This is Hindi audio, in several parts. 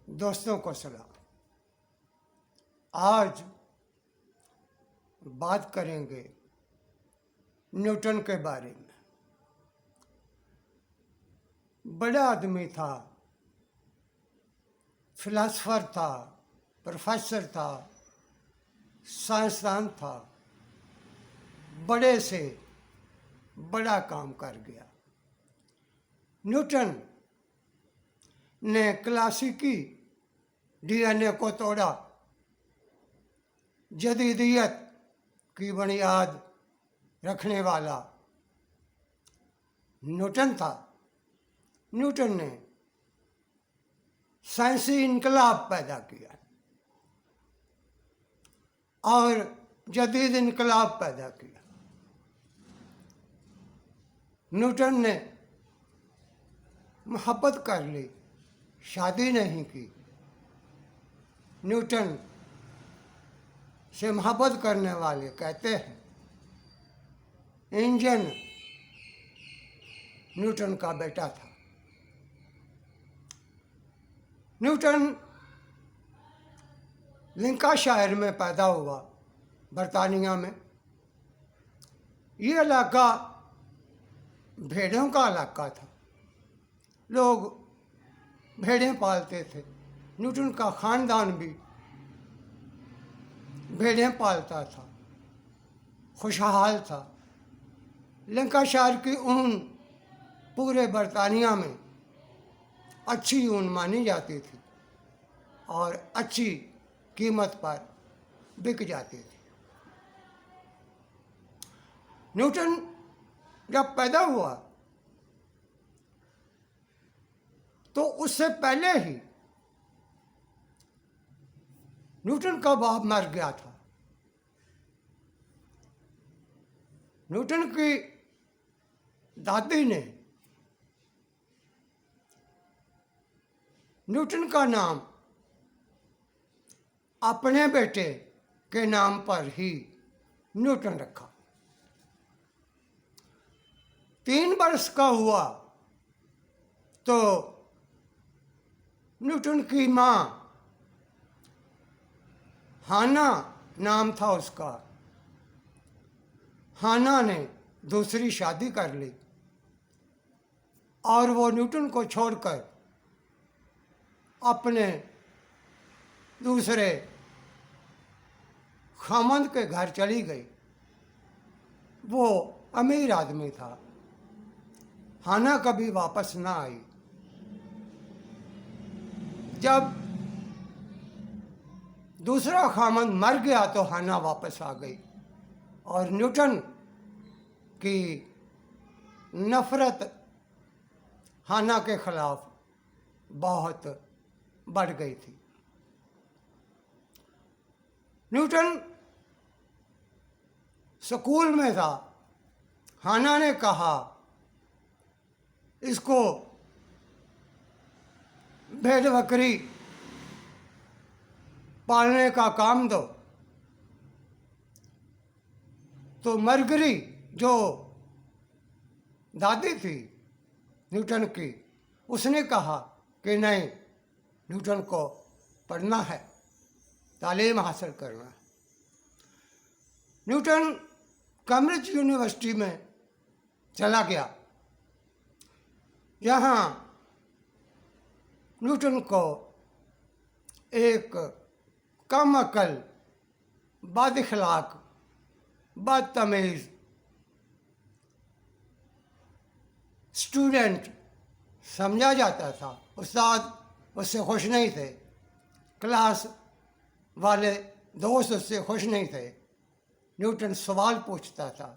दोस्तों को सलाम। आज बात करेंगे न्यूटन के बारे में। बड़ा आदमी था, फिलासफर था, प्रोफेसर था, साइंसदान था। बड़े से बड़ा काम कर गया। न्यूटन ने क्लासिकी डीएनए को तोड़ा, जदीदियत की बुनियाद रखने वाला न्यूटन था। न्यूटन ने साइंसी इनकलाब पैदा किया और जदीद इनकलाब पैदा किया। न्यूटन ने मोहब्बत कर ली, शादी नहीं की। न्यूटन से मोहब्बत करने वाले कहते हैं इंजन न्यूटन का बेटा था। न्यूटन लिंकाशायर में पैदा हुआ, बरतानिया में। ये इलाका भेड़ों का इलाका था। लोग भेड़ें पालते थे। न्यूटन का ख़ानदान भी भेड़ें पालता था, खुशहाल था। लिंकाशायर की ऊन पूरे बरतानिया में अच्छी ऊन मानी जाती थी और अच्छी कीमत पर बिक जाती थी। न्यूटन जब पैदा हुआ तो उससे पहले ही न्यूटन का बाप मर गया था। न्यूटन की दादी ने न्यूटन का नाम अपने बेटे के नाम पर ही न्यूटन रखा। 3 वर्ष का हुआ तो न्यूटन की माँ, हाना नाम था उसका, हाना ने दूसरी शादी कर ली और वो न्यूटन को छोड़कर अपने दूसरे खामंद के घर चली गई। वो अमीर आदमी था। हाना कभी वापस ना आई। जब दूसरा खामंद मर गया तो हाना वापस आ गई और न्यूटन की नफरत हाना के खिलाफ बहुत बढ़ गई थी। न्यूटन स्कूल में था। हाना ने कहा इसको भेड़ बकरी पालने का काम दो। तो मरगरी जो दादी थी न्यूटन की, उसने कहा कि नहीं, न्यूटन को पढ़ना है, तालीम हासिल करना है। न्यूटन कैम्ब्रिज यूनिवर्सिटी में चला गया। यहाँ न्यूटन को एक कम अकल, बदअखलाक, बदतमीज़ स्टूडेंट समझा जाता था। उस्ताद उससे खुश नहीं थे, क्लास वाले दोस्त उससे खुश नहीं थे। न्यूटन सवाल पूछता था।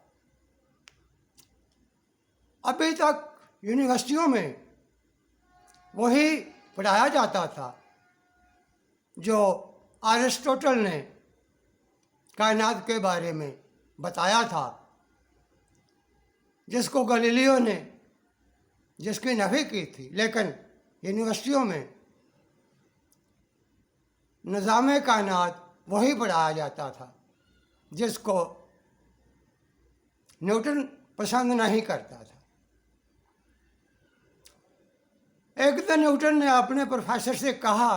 अभी तक यूनिवर्सिटियों में वही पढ़ाया जाता था जो अरिस्टोटल ने कायनात के बारे में बताया था, जिसको गलीलियो ने जिसकी नफी की थी। लेकिन यूनिवर्सिटियों में निज़ाम कायनात वही पढ़ाया जाता था जिसको न्यूटन पसंद नहीं करता था। एक दिन न्यूटन ने अपने प्रोफेसर से कहा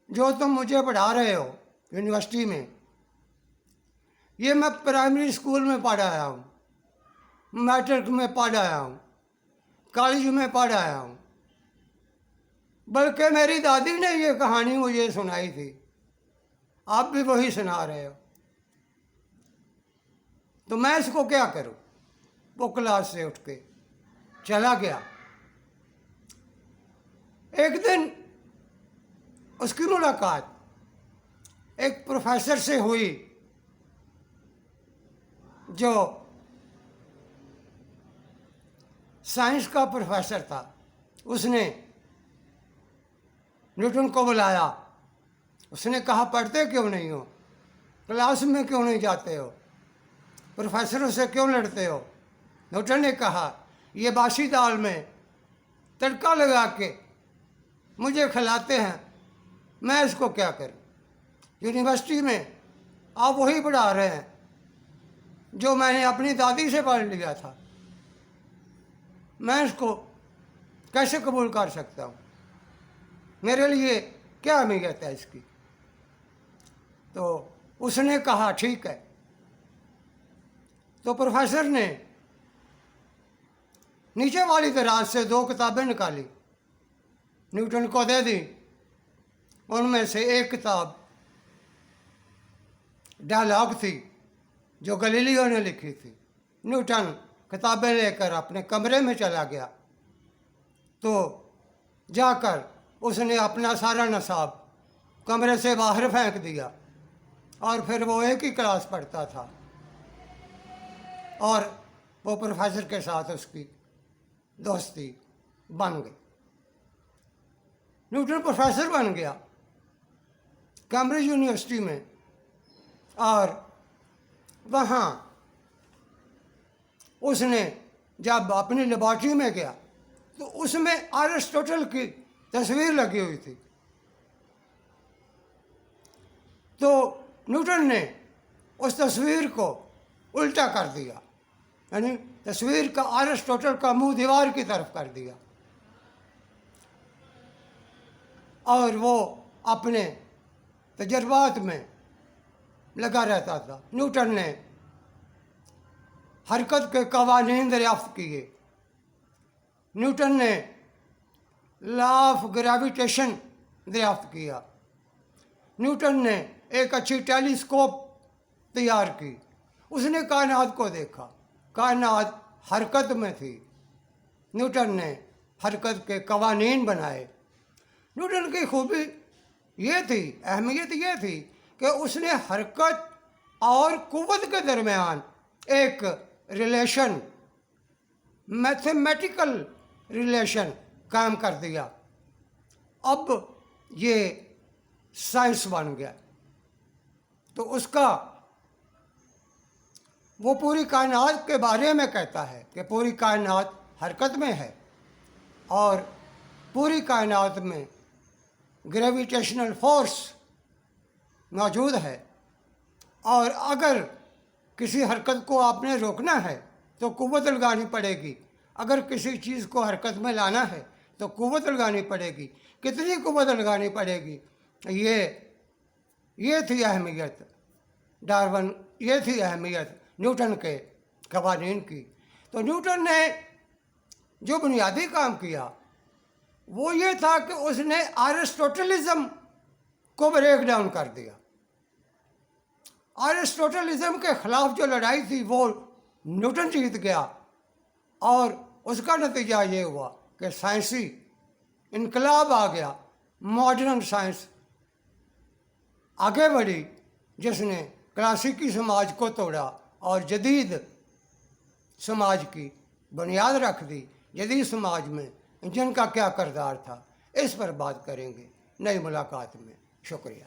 जो तुम मुझे पढ़ा रहे हो यूनिवर्सिटी में, ये मैं प्राइमरी स्कूल में पढ़ आया हूँ, मैट्रिक में पढ़ आया हूँ, कॉलेज में पढ़ आया हूँ, बल्कि मेरी दादी ने ये कहानी मुझे सुनाई थी, आप भी वही सुना रहे हो, तो मैं इसको क्या करूँ। वो क्लास से उठ के चला गया। एक दिन उसकी मुलाकात एक प्रोफेसर से हुई जो साइंस का प्रोफेसर था। उसने न्यूटन को बुलाया। उसने कहा, पढ़ते क्यों नहीं हो, क्लास में क्यों नहीं जाते हो, प्रोफेसरों से क्यों लड़ते हो। न्यूटन ने कहा, ये बासी दाल में तड़का लगा के मुझे खिलाते हैं, मैं इसको क्या करूं। यूनिवर्सिटी में आप वही पढ़ा रहे हैं जो मैंने अपनी दादी से पढ़ लिया था, मैं इसको कैसे कबूल कर सकता हूँ, मेरे लिए क्या अहमियत है इसकी। तो उसने कहा, ठीक है। तो प्रोफेसर ने नीचे वाली दराज से 2 किताबें निकाली, न्यूटन को दे दी। उनमें से एक किताब डायलॉग थी जो गलीलियो ने लिखी थी। न्यूटन किताबें लेकर अपने कमरे में चला गया। तो जाकर उसने अपना सारा नसाब कमरे से बाहर फेंक दिया और फिर वो एक ही क्लास पढ़ता था और वो प्रोफेसर के साथ उसकी दोस्ती बन गई। न्यूटन प्रोफेसर बन गया कैम्ब्रिज यूनिवर्सिटी में, और वहाँ उसने जब अपनी लेबॉर्ट्री में गया तो उसमें अरिस्टोटल की तस्वीर लगी हुई थी। तो न्यूटन ने उस तस्वीर को उल्टा कर दिया, यानी तस्वीर का अरिस्टोटल का मुंह दीवार की तरफ कर दिया, और वो अपने तजर्बात में लगा रहता था। न्यूटन ने हरकत के कवानीन दरियाफ्त किए। न्यूटन ने लॉ ऑफ ग्रेविटेशन दरियाफ्त किया। न्यूटन ने एक अच्छी टेलीस्कोप तैयार की। उसने कायनात को देखा, कायनात हरकत में थी। न्यूटन ने हरकत के कवानीन बनाए। न्यूटन की खूबी ये थी, अहमियत ये थी कि उसने हरकत और कुव्वत के दरमियान एक रिलेशन, मैथमेटिकल रिलेशन कायम कर दिया। अब ये साइंस बन गया। तो उसका वो पूरी कायनात के बारे में कहता है कि पूरी कायनात हरकत में है और पूरी कायनात में ग्रेविटेशनल फोर्स मौजूद है, और अगर किसी हरकत को आपने रोकना है तो कुव्वत लगानी पड़ेगी, अगर किसी चीज़ को हरकत में लाना है तो कुव्वत लगानी पड़ेगी। कितनी कुव्वत लगानी पड़ेगी, ये थी अहमियत डार्विन, ये थी अहमियत न्यूटन के कवानीन की। तो न्यूटन ने जो बुनियादी काम किया वो ये था कि उसने अरिस्टोटलिज्म को ब्रेक डाउन कर दिया। अरिस्टोटलिज्म के खिलाफ जो लड़ाई थी वो न्यूटन जीत गया, और उसका नतीजा ये हुआ कि साइंसी इनकलाब आ गया। मॉडर्न साइंस आगे बढ़ी, जिसने क्लासिकी समाज को तोड़ा और जदीद समाज की बुनियाद रख दी। जदीद समाज में जिनका क्या किरदार था, इस पर बात करेंगे नई मुलाकात में। शुक्रिया।